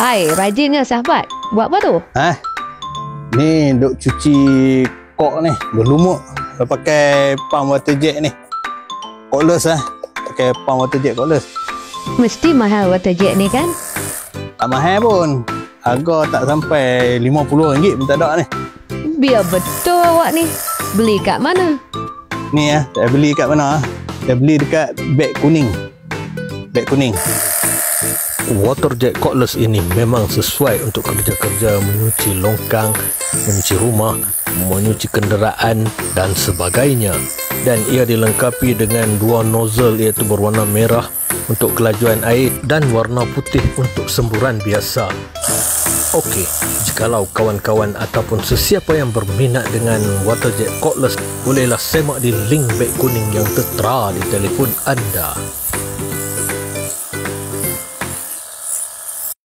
Hai, rajinnya sahabat. Buat apa tu? Ni duk cuci kok ni, berlumut. Pakai pump water jet ni. Cordless pakai pump water jet cordless. Mesti mahal water jet ni kan? Tak mahal pun. Harga tak sampai RM50 pun tak ada ni. Biar betul awak ni. Beli kat mana? Ni saya beli kat mana? Saya beli dekat beg kuning. Beg kuning. Water jet cordless ini memang sesuai untuk kerja-kerja menyuci longkang, menyuci rumah, menyuci kenderaan dan sebagainya. Dan ia dilengkapi dengan dua nozzle iaitu berwarna merah untuk kelajuan air dan warna putih untuk semburan biasa. Okey, jikalau kawan-kawan ataupun sesiapa yang berminat dengan water jet cordless, bolehlah semak di link beg kuning yang tertera di telefon anda.